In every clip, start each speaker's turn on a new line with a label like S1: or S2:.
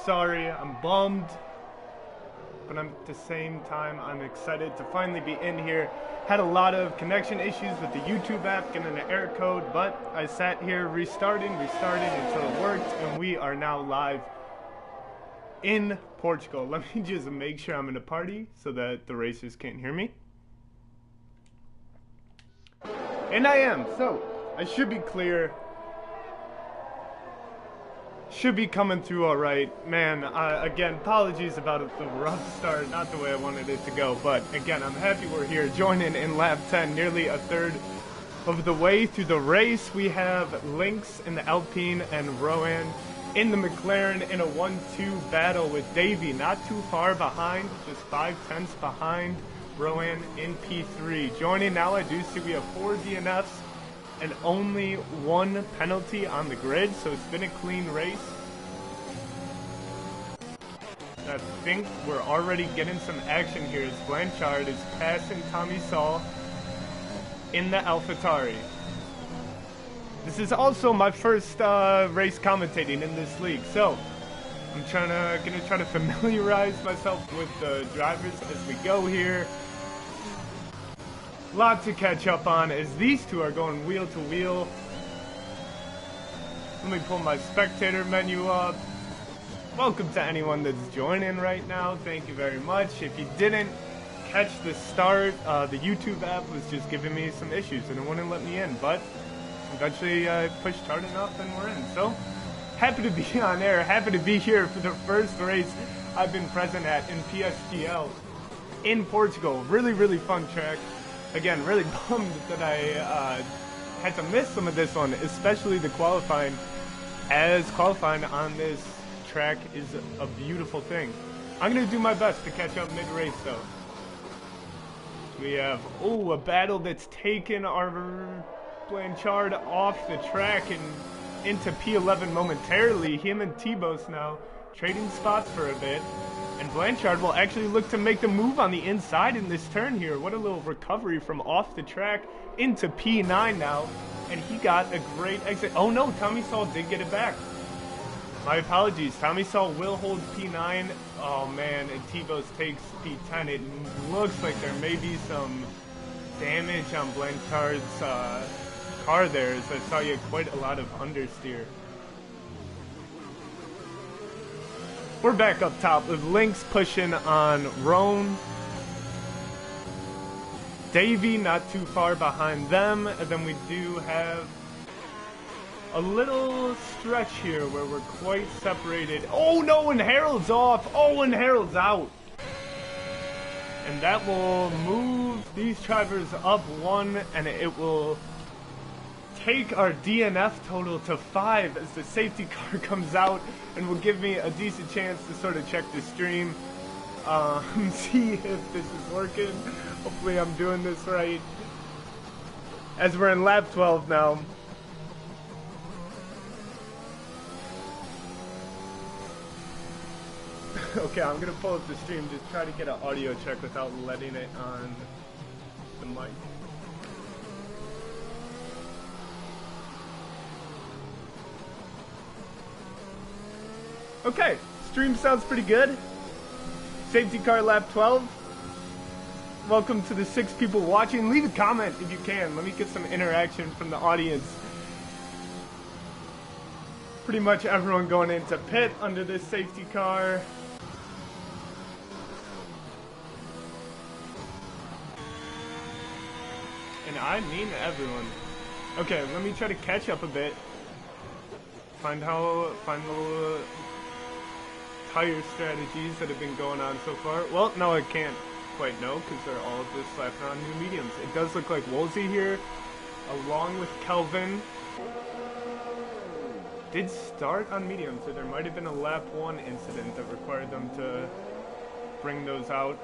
S1: sorry, I'm bummed, but at the same time, I'm excited to finally be in here. Had a lot of connection issues with the YouTube app, getting an error code, but I sat here restarted until it worked, and we are now live in Portugal. Let me just make sure I'm in a party so that the racers can't hear me. And I am, so I should be clear. Should be coming through all right. Man, again, apologies about the rough start, not the way I wanted it to go, but again, I'm happy we're here joining in lap 10, nearly a third of the way through the race. We have Lynx in the Alpine and Rowan in the McLaren in a 1-2 battle with Davey, not too far behind, just 5/10 behind Rowan in P3. Joining now, I do see we have 4 DNFs and only 1 penalty on the grid, so it's been a clean race. I think we're already getting some action here as Blanchard is passing Tommy Saul in the AlphaTauri. This is also my first race commentating in this league, so I'm gonna try to familiarize myself with the drivers as we go here. Lot to catch up on as these two are going wheel to wheel. Let me pull my spectator menu up. Welcome to anyone that's joining right now. Thank you very much. If you didn't catch the start, the YouTube app was just giving me some issues and it wouldn't let me in, but eventually I pushed hard enough and we're in. So happy to be on air, happy to be here for the first race I've been present at in PSGL in Portugal. Really fun track. Again, really bummed that I had to miss some of this one, especially the qualifying, as qualifying on this track is a beautiful thing. I'm going to do my best to catch up mid-race, though. We have, a battle that's taken our Blanchard off the track and into P11 momentarily. Him and T-Bos now trading spots for a bit. And Blanchard will actually look to make the move on the inside in this turn here. What a little recovery from off the track into P9 now. And he got a great exit. Oh no, Tommy Saul did get it back. My apologies. Tommy Saul will hold P9. Oh man, and T-Bos takes P10. It looks like there may be some damage on Blanchard's car there, as I saw you had quite a lot of understeer. We're back up top with Lynx pushing on Roan. Davey not too far behind them. And then we do have a little stretch here where we're quite separated. Oh no, and Harold's off. Oh, and Harold's out. And that will move these drivers up 1, and it will take our DNF total to 5 as the safety car comes out and will give me a decent chance to sort of check the stream, see if this is working. Hopefully I'm doing this right. As we're in lap 12 now. Okay, I'm gonna pull up the stream, just try to get an audio check without letting it on the mic. Okay, stream sounds pretty good. Safety car lap 12. Welcome to the 6 people watching. Leave a comment if you can. Let me get some interaction from the audience. Pretty much everyone going into pit under this safety car. And I mean everyone. Okay, let me try to catch up a bit. Find the tire strategies that have been going on so far. Well, no, I can't quite know because they're all just slapping on new mediums. It does look like Woolsey here, along with Kelvin, did start on mediums, so there might have been a lap 1 incident that required them to bring those out.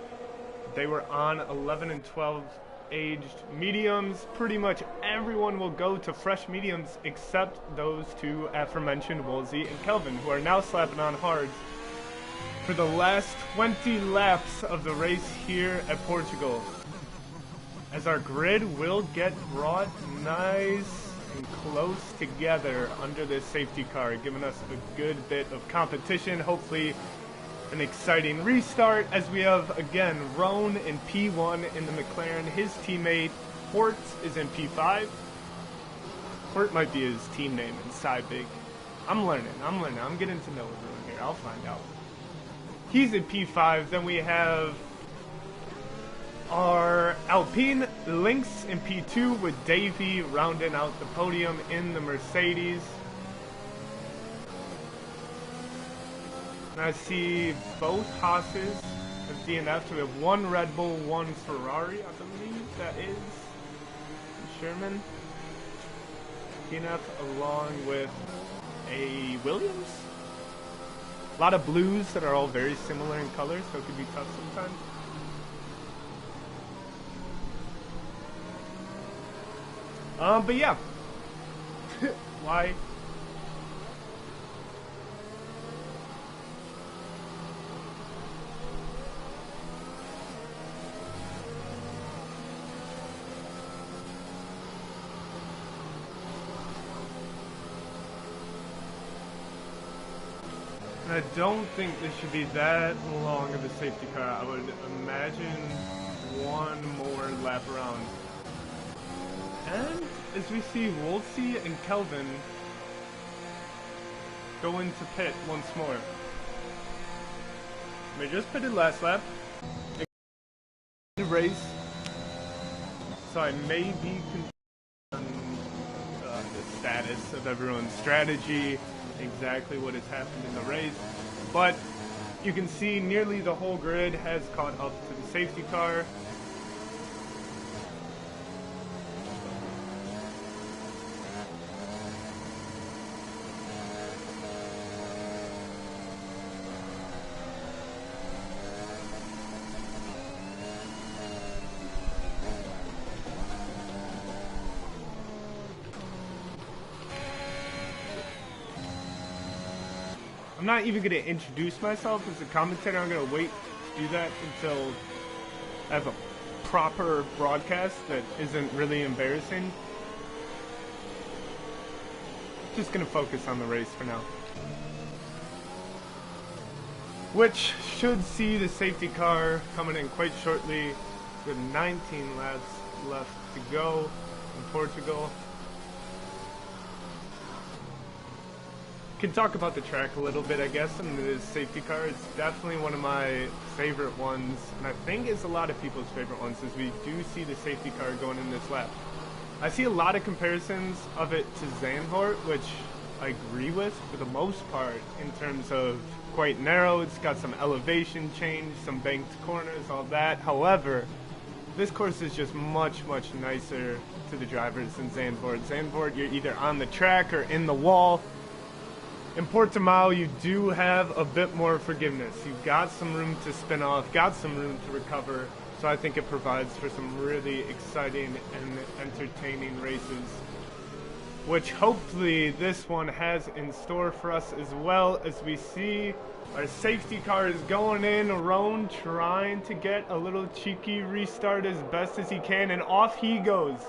S1: They were on 11 and 12 aged mediums. Pretty much everyone will go to fresh mediums except those 2 aforementioned, Woolsey and Kelvin, who are now slapping on hards for the last 20 laps of the race here at Portugal. As our grid will get brought nice and close together under this safety car, giving us a good bit of competition. Hopefully an exciting restart, as we have, again, Roan in P1 in the McLaren. His teammate, Port, is in P5. Port might be his team name in Sybig. I'm learning. I'm getting to know everyone here. I'll find out. He's in P5. Then we have our Alpine Lynx in P2 with Davey rounding out the podium in the Mercedes. And I see both Haas's of DNF. So we have one Red Bull, one Ferrari, I believe that is Sherman. DNF along with a Williams. A lot of blues that are all very similar in color, so it could be tough sometimes. But yeah. Why? I don't think this should be that long of a safety car. I would imagine one more lap around. And as we see Wolsey and Kelvin go into pit once more. They just pitted last lap. The race. So I may be confused on the status of everyone's strategy, exactly what has happened in the race. But you can see nearly the whole grid has caught up to the safety car. I'm not even going to introduce myself as a commentator. I'm going to wait to do that until I have a proper broadcast that isn't really embarrassing. Just going to focus on the race for now. Which should see the safety car coming in quite shortly with 19 laps left to go in Portugal. Can talk about the track a little bit, I guess, and the safety car. It's definitely one of my favorite ones, and I think it's a lot of people's favorite ones, as we do see the safety car going in this lap. I see a lot of comparisons of it to Zandvoort, which I agree with for the most part, in terms of quite narrow. It's got some elevation change, some banked corners, all that. However, this course is just much, much nicer to the drivers than Zandvoort. Zandvoort, you're either on the track or in the wall. In Portimao, you do have a bit more forgiveness. You've got some room to spin off, got some room to recover, so I think it provides for some really exciting and entertaining races, which hopefully this one has in store for us as well, as we see our safety car is going in. Roan trying to get a little cheeky restart as best as he can, and off he goes.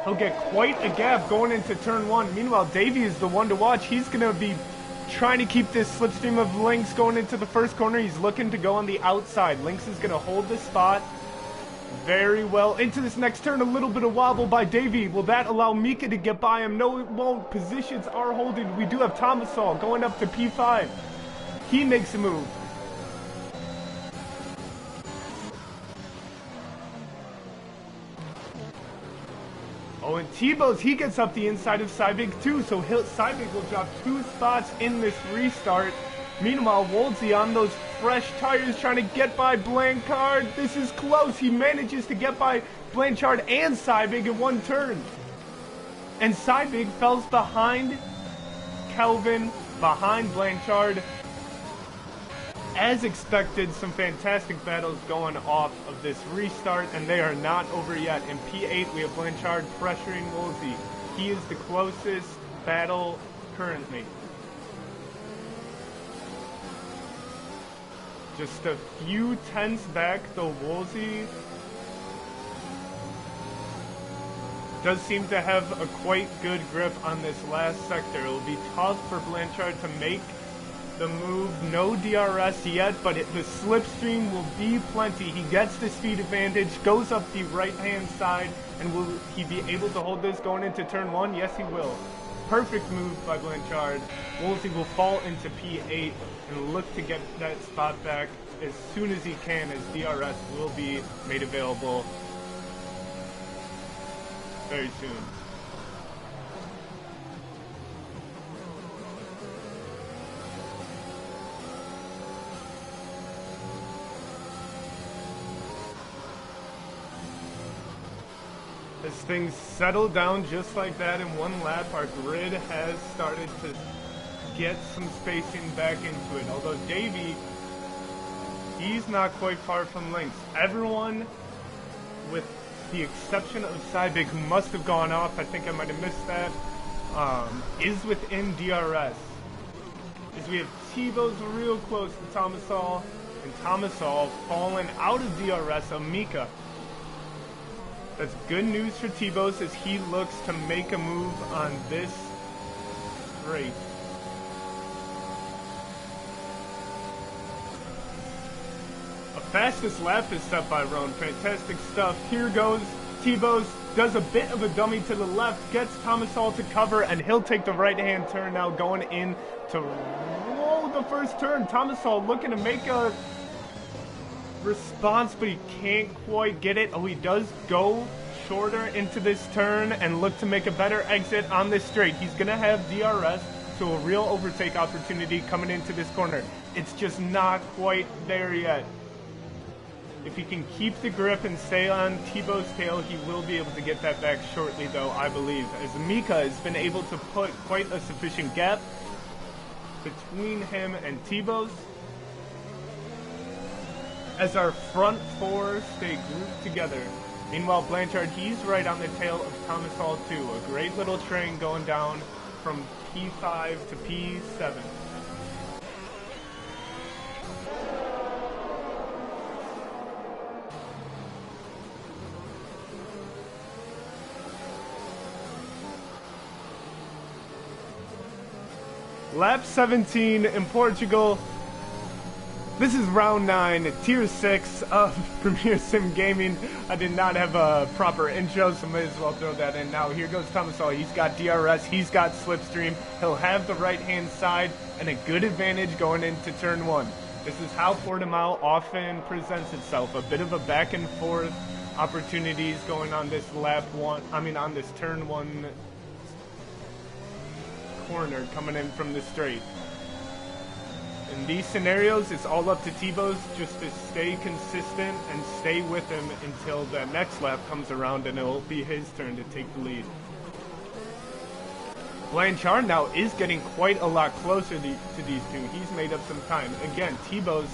S1: He'll get quite a gap going into turn one. Meanwhile, Davey is the one to watch. He's going to be trying to keep this slipstream of Lynx going into the first corner. He's looking to go on the outside. Lynx is going to hold the spot very well. Into this next turn, a little bit of wobble by Davey. Will that allow Mika to get by him? No, it won't. Positions are holding. We do have Thomasol going up to P5. He makes a move. Oh, and T-Bows, he gets up the inside of Sybig too, so Sybig will drop 2 spots in this restart. Meanwhile, Wolsey on those fresh tires trying to get by Blanchard. This is close. He manages to get by Blanchard and Sybig in one turn. And Sybig falls behind Kelvin, behind Blanchard. As expected, some fantastic battles going off of this restart, and they are not over yet. In P8, we have Blanchard pressuring Wolsey. He is the closest battle currently. Just a few tenths back, though Wolsey does seem to have a quite good grip on this last sector. It will be tough for Blanchard to make the move. No DRS yet, but the slipstream will be plenty. He gets the speed advantage, goes up the right-hand side, and will he be able to hold this going into turn 1? Yes, he will. Perfect move by Blanchard. Woolsey will fall into P8 and look to get that spot back as soon as he can, as DRS will be made available very soon. As things settle down just like that in one lap, our grid has started to get some spacing back into it. Although Davey, he's not quite far from Lynx. Everyone, with the exception of Cybig, who must have gone off, I think I might have missed that, is within DRS. As we have T-Bows real close to Tomasol, and Tomasol fallen out of DRS, Amika. That's good news for T-Bows as he looks to make a move on this straight. Fastest lap is set by Roan. Fantastic stuff. Here goes T-Bows, does a bit of a dummy to the left, gets Tomasol to cover, and he'll take the right-hand turn now going in to roll the first turn. Tomasol looking to make a response, but he can't quite get it. Oh, he does go shorter into this turn and look to make a better exit on this straight. He's going to have DRS, so a real overtake opportunity coming into this corner. It's just not quite there yet. If he can keep the grip and stay on T-Bow's tail, he will be able to get that back shortly, though, I believe, as Mika has been able to put quite a sufficient gap between him and T-Bow's, as our front four stay grouped together. Meanwhile, Blanchard, he's right on the tail of Tomasol, too. A great little train going down from P5 to P7. Lap 17 in Portugal. This is round 9, tier 6 of Premier Sim Gaming. I did not have a proper intro, so might as well throw that in now. Here goes Tomasol. He's got DRS, he's got slipstream. He'll have the right-hand side and a good advantage going into turn 1. This is how Portimao often presents itself. A bit of a back and forth opportunities going on this on this turn 1 corner coming in from the straight. In these scenarios, it's all up to T-Bows just to stay consistent and stay with him until the next lap comes around and it'll be his turn to take the lead. Blanchard now is getting quite a lot closer to these two. He's made up some time. Again, T-Bows,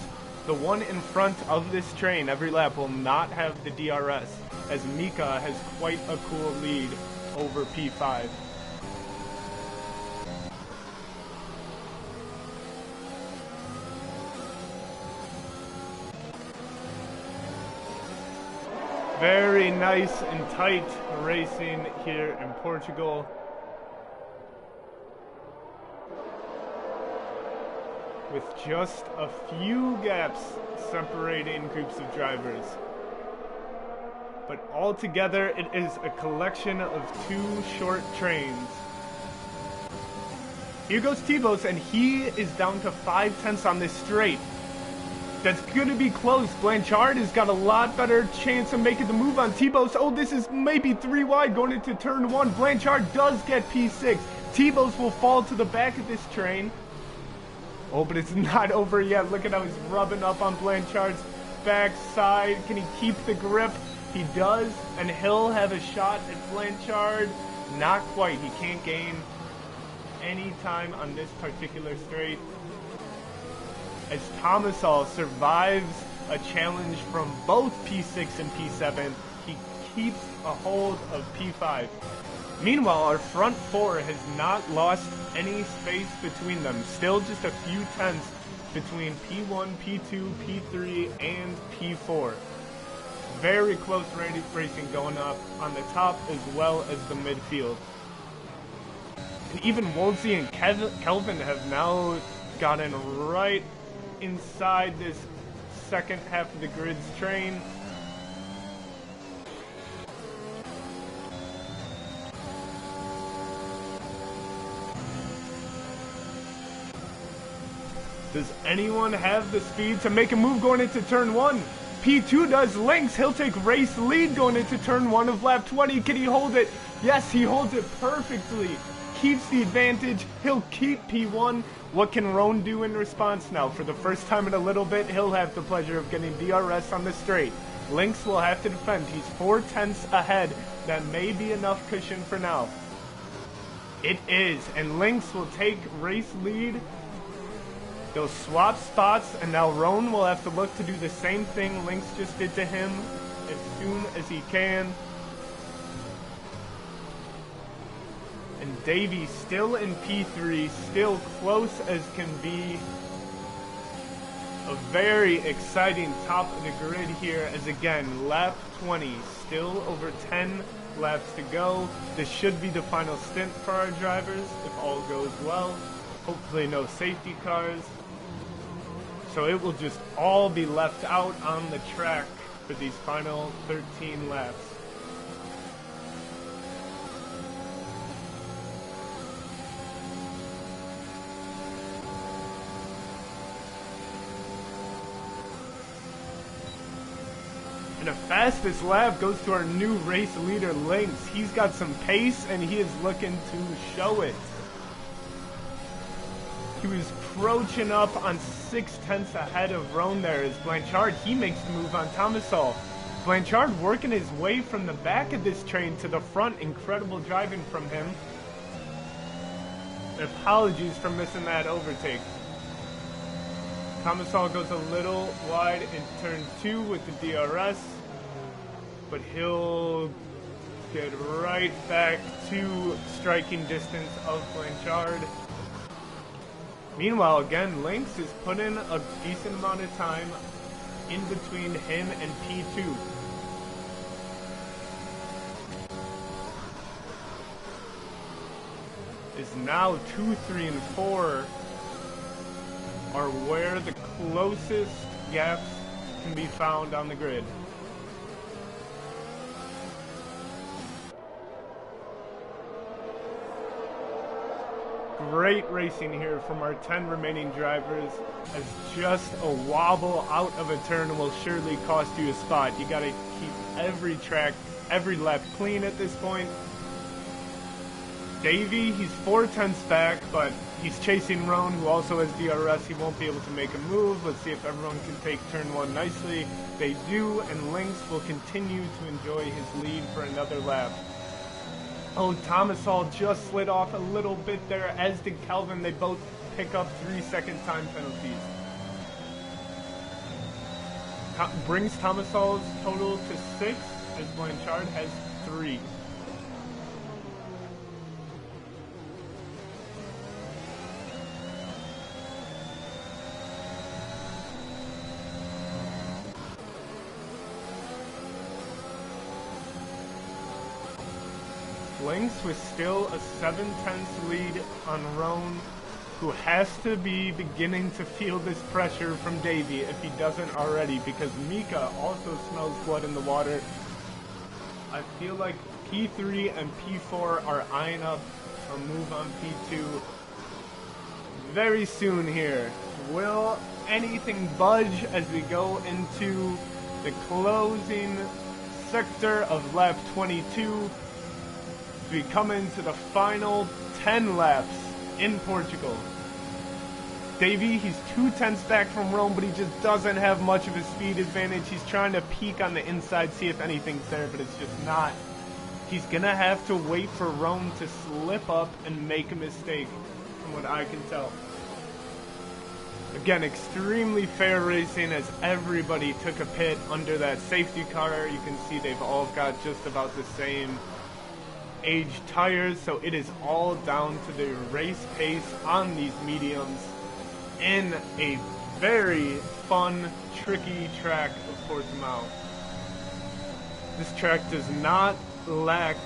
S1: the one in front of this train every lap, will not have the DRS, as Mika has quite a cool lead over P5. Very nice and tight racing here in Portugal. With just a few gaps separating groups of drivers. But altogether, it is a collection of two short trains. Here goes T-Bows, and he is down to 5/10 on this straight. That's going to be close. Blanchard has got a lot better chance of making the move on T-Bows. Oh, this is maybe 3 wide going into turn 1. Blanchard does get P6. T-Bows will fall to the back of this train. Oh, but it's not over yet. Look at how he's rubbing up on Blanchard's backside. Can he keep the grip? He does, and he'll have a shot at Blanchard. Not quite. He can't gain any time on this particular straight. As Tomasol survives a challenge from both P6 and P7, he keeps a hold of P5. Meanwhile, our front four has not lost any space between them. Still just a few tenths between P1, P2, P3, and P4. Very close racing going up on the top as well as the midfield. And even Wolsey and Kelvin have now gotten right inside this second half of the grid's train. Does anyone have the speed to make a move going into turn 1? P2 does. Lynx, he'll take race lead going into turn 1 of lap 20. Can he hold it? Yes, he holds it perfectly. Keeps the advantage. He'll keep P1. What can Roan do in response now? For the first time in a little bit, he'll have the pleasure of getting DRS on the straight. Lynx will have to defend. He's 4/10 ahead. That may be enough cushion for now. It is, and Lynx will take race lead. They'll swap spots, and now Roan will have to look to do the same thing Lynx just did to him as soon as he can. And Davey still in P3, still close as can be. A very exciting top of the grid here as again, lap 20, still over 10 laps to go. This should be the final stint for our drivers if all goes well. Hopefully no safety cars. So it will just all be left out on the track for these final 13 laps. And the fastest lap goes to our new race leader, Lynx. He's got some pace and he is looking to show it. He was approaching up on 6/10 ahead of Roan there as Blanchard, he makes the move on Tomasol. Blanchard working his way from the back of this train to the front. Incredible driving from him. And apologies for missing that overtake. Tomasol goes a little wide in turn 2 with the DRS, but he'll get right back to striking distance of Blanchard. Meanwhile, again, Lynx is putting a decent amount of time in between him and P2. Is now 2, 3, and 4 are where the closest gaps can be found on the grid. Great racing here from our 10 remaining drivers, as just a wobble out of a turn will surely cost you a spot. You gotta keep every track, every lap clean at this point. Davey, he's 4/10 back, but he's chasing Roan, who also has DRS. He won't be able to make a move. Let's see if everyone can take turn 1 nicely. They do, and Lynx will continue to enjoy his lead for another lap. Oh, Tomasol just slid off a little bit there, as did Kelvin. They both pick up 3-second time penalties. Brings Tomasol's total to 6, as Blanchard has 3. Lynx with still a 7/10 lead on Roan, who has to be beginning to feel this pressure from Davey if he doesn't already, because Mika also smells blood in the water. I feel like P3 and P4 are eyeing up a move on P2 very soon here. Will anything budge as we go into the closing sector of lap 22? We come into the final 10 laps in Portugal. Davey, he's 2/10 back from Rome, but he just doesn't have much of a speed advantage. He's trying to peek on the inside, see if anything's there, but it's just not. He's gonna have to wait for Rome to slip up and make a mistake, from what I can tell. Again, extremely fair racing as everybody took a pit under that safety car. You can see they've all got just about the same aged tires, so it is all down to the race pace on these mediums in a very fun, tricky track of Portimao. This track does not lack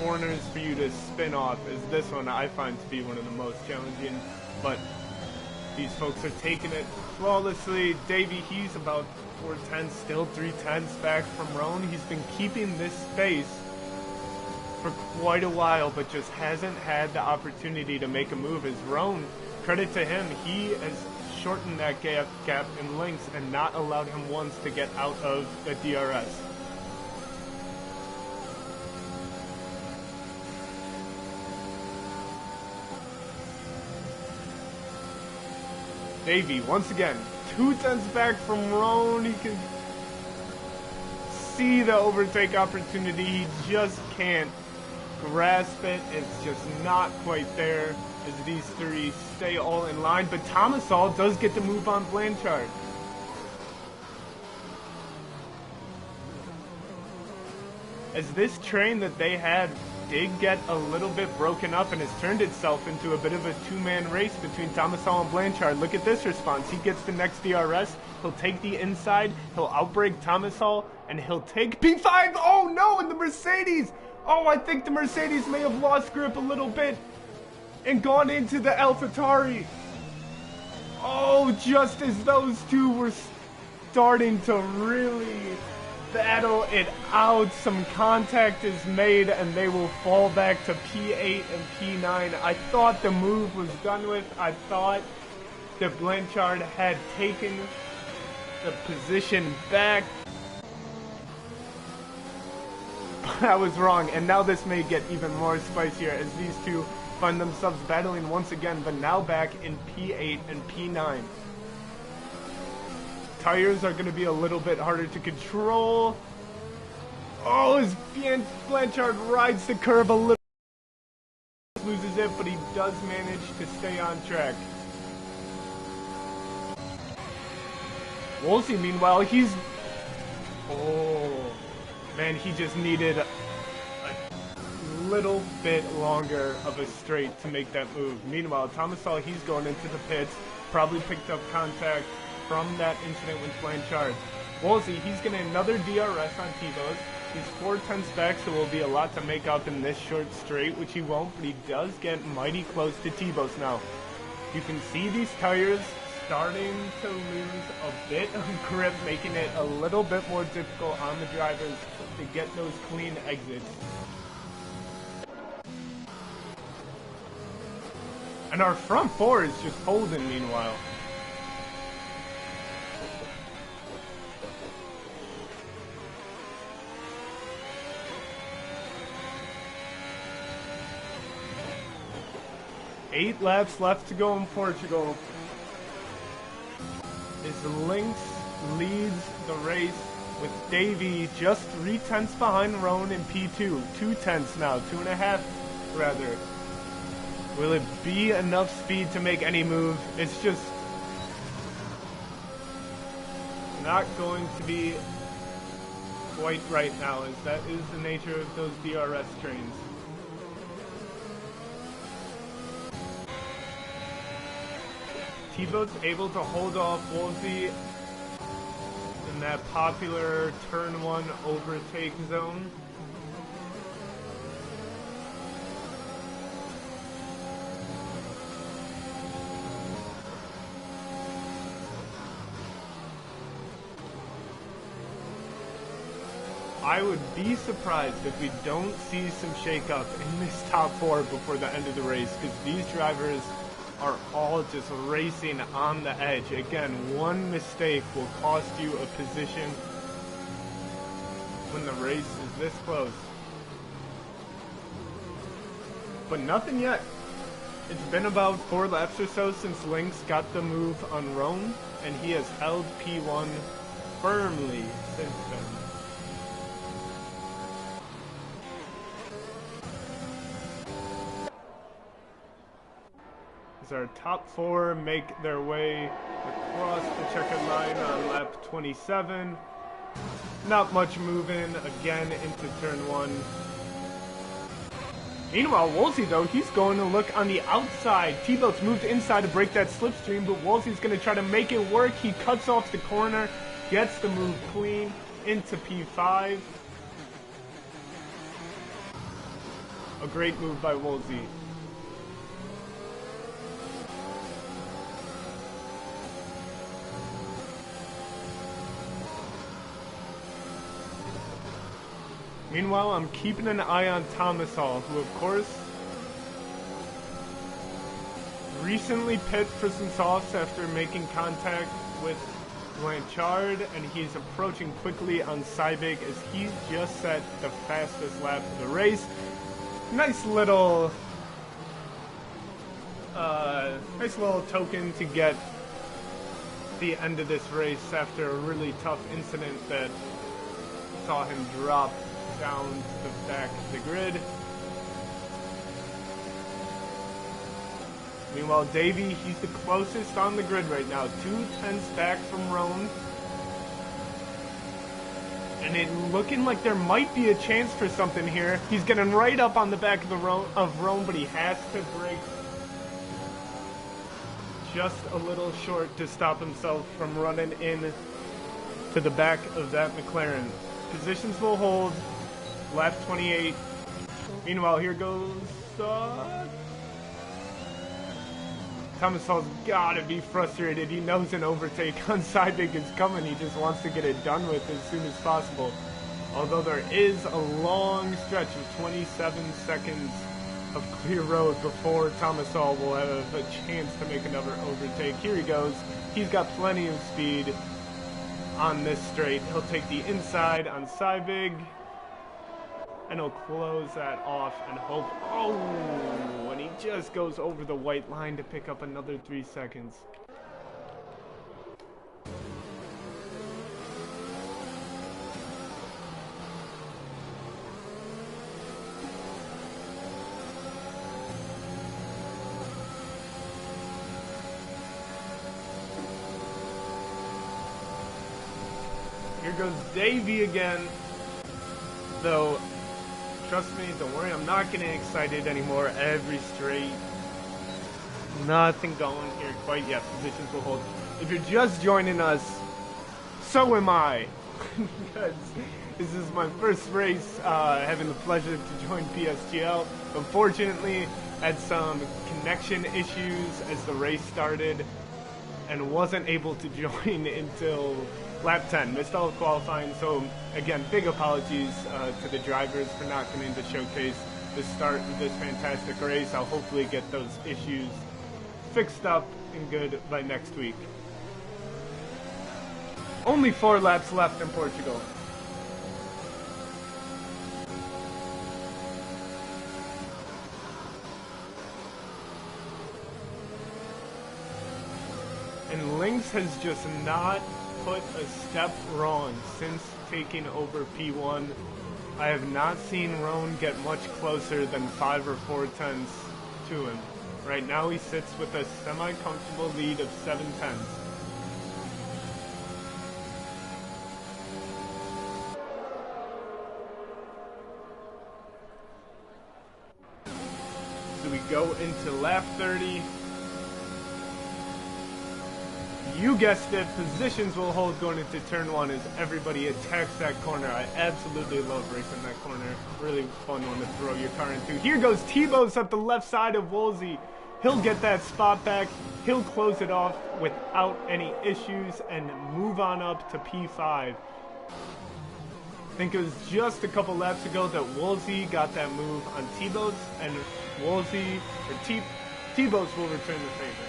S1: corners for you to spin off, as this one I find to be one of the most challenging, but these folks are taking it flawlessly. Davey, he's about 4/10, still 3/10 back from Roan. He's been keeping this space for quite a while, but just hasn't had the opportunity to make a move. As Roan, credit to him, he has shortened that gap in lengths and not allowed him once to get out of the DRS. Davey, once again, 2/10 back from Roan. He can see the overtake opportunity. He just can't grasp it. It's just not quite there as these three stay all in line. But Tomasol does get to move on Blanchard. As this train that they had did get a little bit broken up and has turned itself into a bit of a two-man race between Tomasol and Blanchard. Look at this response. He gets the next DRS. He'll take the inside. He'll outbrake Tomasol, and he'll take P5. Oh, no, and the Mercedes. Oh, I think the Mercedes may have lost grip a little bit and gone into the AlphaTauri. Oh, just as those two were starting to really battle it out, some contact is made and they will fall back to P8 and P9. I thought the move was done with. I thought that Blanchard had taken the position back. But I was wrong, and now this may get even more spicier as these two find themselves battling once again, but now back in P8 and P9. Tires are going to be a little bit harder to control. Oh, as Blanchard rides the curve a little, loses it, but he does manage to stay on track. Wolsey, meanwhile, he's... Oh, man, he just needed a little bit longer of a straight to make that move. Meanwhile, Tomasol, he's going into the pits, probably picked up contact from that incident with Blanchard. Wolsey, he's getting another DRS on T-Bose. He's 4/10 back, so will be a lot to make up in this short straight, which he won't, but he does get mighty close to T-Bose now. You can see these tires starting to lose a bit of grip, making it a little bit more difficult on the drivers to get those clean exits. And our front four is just holding meanwhile. Eight laps left to go in Portugal. As Lynx leads the race with Davey just 3/10 behind Roan in P2. 2/10 now, 2.5 rather. Will it be enough speed to make any move? It's just not going to be quite right now, as that is the nature of those DRS trains. T-Boat's able to hold off Wolsey in that popular turn 1 overtake zone. I would be surprised if we don't see some shakeup in this top 4 before the end of the race, because these drivers are all just racing on the edge. Again, one mistake will cost you a position when the race is this close. But nothing yet. It's been about 4 laps or so since Lynx got the move on Roan, and he has held P1 firmly since then. Our top 4 make their way across the checkered line on lap 27. Not much moving again into turn 1. Meanwhile, Wolsey, though, he's going to look on the outside. T-Boat's moved inside to break that slipstream, but Wolsey's going to try to make it work. He cuts off the corner, gets the move clean into P5. A great move by Woolsey. Meanwhile, I'm keeping an eye on Thomas Hall, who of course recently pit for some softs after making contact with Blanchard, and he's approaching quickly on Sybig as he's just set the fastest lap of the race. Nice little token to get the end of this race after a really tough incident that saw him drop down to the back of the grid. Meanwhile, Davey, he's the closest on the grid right now. 2/10 back from Roan. And it looking like there might be a chance for something here. He's getting right up on the back of the Roan, but he has to brake just a little short to stop himself from running in to the back of that McLaren. Positions will hold. Lap 28. Meanwhile, here goes Thomas Hall's gotta be frustrated. He knows an overtake on Sybig is coming. He just wants to get it done with as soon as possible. Although there is a long stretch of 27 seconds of clear road before Thomas Hall will have a chance to make another overtake. Here he goes. He's got plenty of speed on this straight. He'll take the inside on Sybig, and he'll close that off and hope. Oh, and he just goes over the white line to pick up another 3 seconds. Here goes Davey again, though. Trust me, don't worry, I'm not getting excited anymore. Every straight. Nothing going here quite yet. Positions will hold. If you're just joining us, so am I. Because this is my first race, having the pleasure to join PSGL. Unfortunately, had some connection issues as the race started and wasn't able to join until lap 10, missed all of qualifying, so again, big apologies to the drivers for not coming to showcase the start of this fantastic race. I'll hopefully get those issues fixed up and good by next week. Only 4 laps left in Portugal. And Lynx has just not put a step wrong since taking over P1. I have not seen Roan get much closer than 5 or 4 tenths to him. Right now he sits with a semi-comfortable lead of 7 tenths. So we go into lap 30. You guessed it, positions will hold going into turn 1 as everybody attacks that corner. I absolutely love racing that corner. Really fun one to throw your car into. Here goes T-Bose up the left side of Woolsey. He'll get that spot back. He'll close it off without any issues and move on up to P5. I think it was just a couple laps ago that Woolsey got that move on T-Bose, and Woolsey, or T-Bose will return the favor.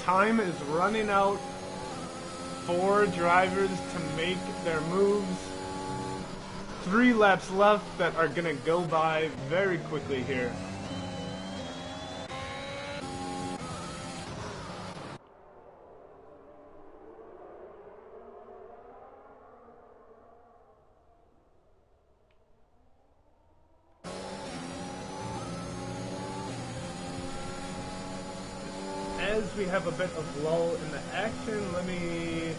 S1: Time is running out. 4 drivers to make their moves. 3 laps left that are gonna go by very quickly here. As we have a bit of lull in the action, let me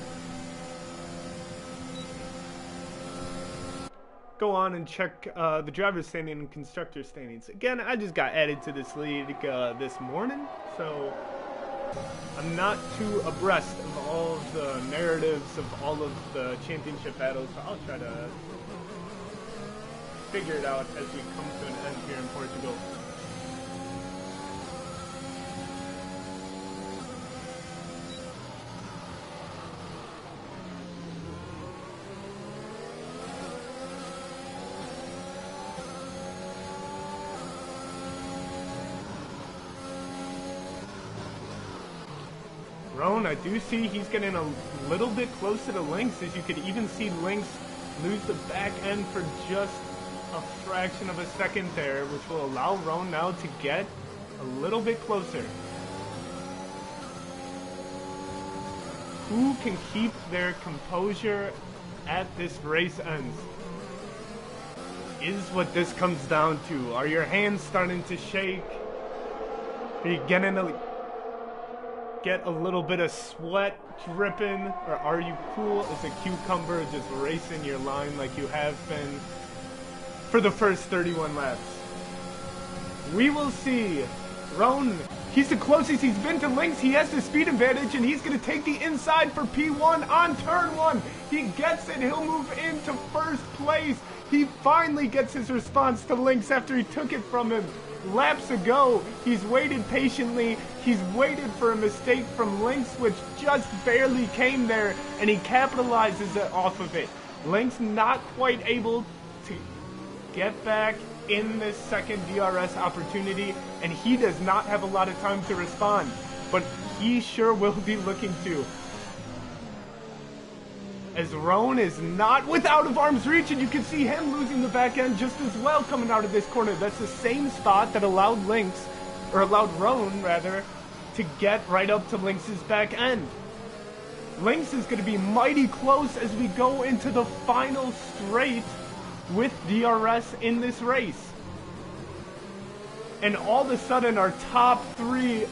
S1: go on and check the driver's standing and constructor standings. Again, I just got added to this league this morning, so I'm not too abreast of all of the narratives of all of the championship battles, so I'll try to figure it out as we come to an end here in Portugal. Roan, I do see he's getting a little bit closer to Lynx, as you could even see Lynx lose the back end for just a fraction of a second there, which will allow Roan now to get a little bit closer. Who can keep their composure at this race ends? Is what this comes down to. Are your hands starting to shake? Are you getting get a little bit of sweat dripping, or are you cool as a cucumber just racing your line like you have been for the first 31 laps? We will see. Roan, he's the closest he's been to Lynx. He has the speed advantage, and he's going to take the inside for P1 on turn 1. He gets it. He'll move into first place. He finally gets his response to Lynx after he took it from him laps ago. He's waited patiently. He's waited for a mistake from Lynx, which just barely came there, and he capitalizes off of it. Lynx not quite able to get back in this second DRS opportunity, and he does not have a lot of time to respond, but he sure will be looking to. As Roan is not out of arm's reach, and you can see him losing the back end just as well coming out of this corner. That's the same spot that allowed Roan rather, to get right up to Lynx's back end. Lynx is going to be mighty close as we go into the final straight with DRS in this race. And all of a sudden our top three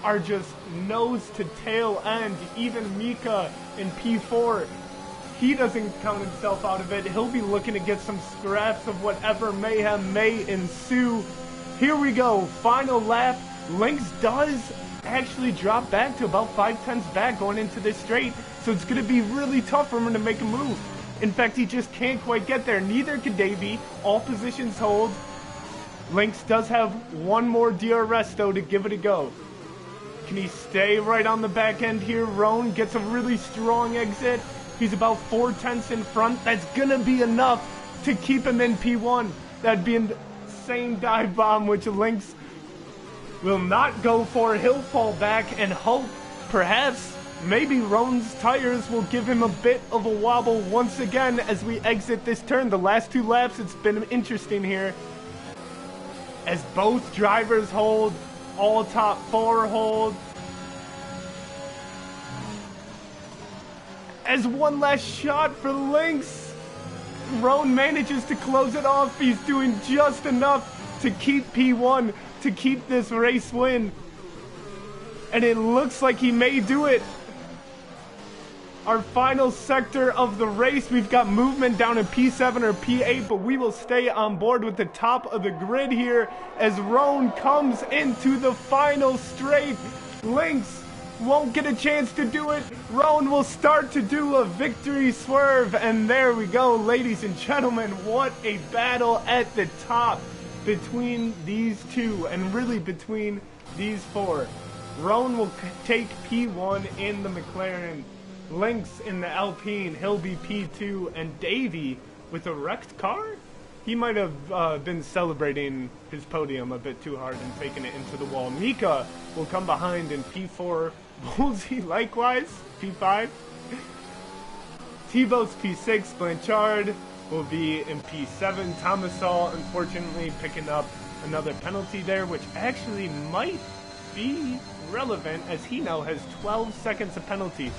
S1: are just nose to tail end. Even Mika in P4, he doesn't count himself out of it. He'll be looking to get some scraps of whatever mayhem may ensue. Here we go, final lap. Lynx does actually drop back to about 5/10 back going into this straight, so it's going to be really tough for him to make a move. In fact, he just can't quite get there. Neither can Davey. All positions hold. Lynx does have one more DRS though to give it a go. Can he stay right on the back end here? Roan gets a really strong exit. He's about 4/10 in front. That's gonna be enough to keep him in P1. That'd be an insane dive bomb, which Lynx will not go for. He'll fall back and hope perhaps maybe Roan's tires will give him a bit of a wobble once again as we exit this turn. The last two laps, it's been interesting here. As both drivers hold, all top four hold. As one last shot for Lynx, Roan manages to close it off. He's doing just enough to keep P1, to keep this race win. And it looks like he may do it. Our final sector of the race, we've got movement down in P7 or P8, but we will stay on board with the top of the grid here as Roan comes into the final straight. Lynx won't get a chance to do it. Roan will start to do a victory swerve, and there we go, ladies and gentlemen. What a battle at the top between these two, and really between these four. Roan will take P1 in the McLaren. Lynx in the Alpine, he'll be P2, and Davey with a wrecked car? He might have been celebrating his podium a bit too hard and taking it into the wall. Mika will come behind in P4. Woolsey likewise, P5. Thibaut's P6. Blanchard will be in P7. Thomasall, unfortunately, picking up another penalty there, which actually might be relevant as he now has 12 seconds of penalty.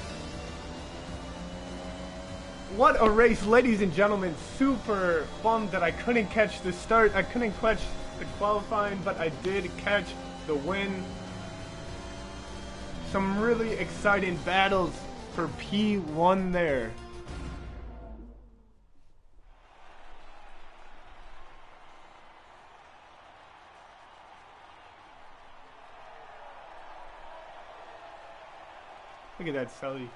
S1: What a race, ladies and gentlemen. Super bummed that I couldn't catch the start. I couldn't catch the qualifying, but I did catch the win. Some really exciting battles for P1 there. Look at that, Sully.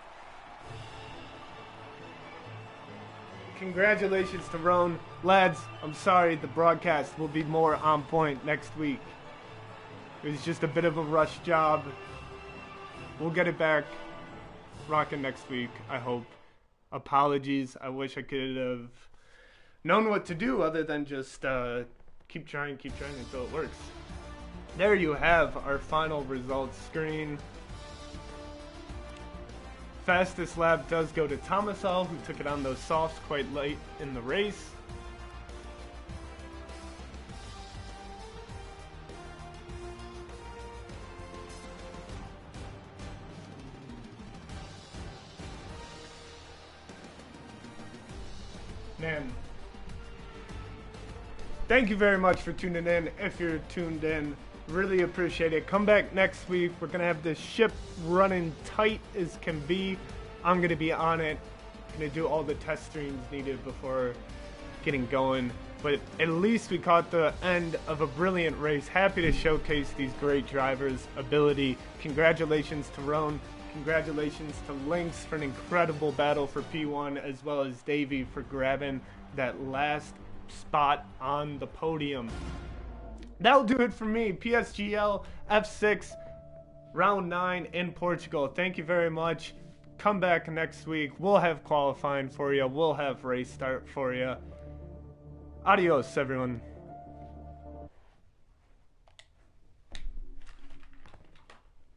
S1: Congratulations to Roan. Lads, I'm sorry, the broadcast will be more on point next week. It was just a bit of a rush job. We'll get it back rocking next week, I hope. Apologies. I wish I could have known what to do other than just keep trying until it works. There you have our final results screen. Fastest lap does go to Tomasol, who took it on those softs quite late in the race. Man, thank you very much for tuning in. If you're tuned in, really appreciate it. Come back next week. We're going to have this ship running tight as can be. I'm going to be on it. Going to do all the test streams needed before getting going. But at least we caught the end of a brilliant race. Happy to showcase these great drivers' ability. Congratulations to Roan. Congratulations to Lynx for an incredible battle for P1, as well as Davey for grabbing that last spot on the podium. That'll do it for me. PSGL F6 round 9 in Portugal. Thank you very much. Come back next week. We'll have qualifying for you. We'll have race start for you. Adios, everyone.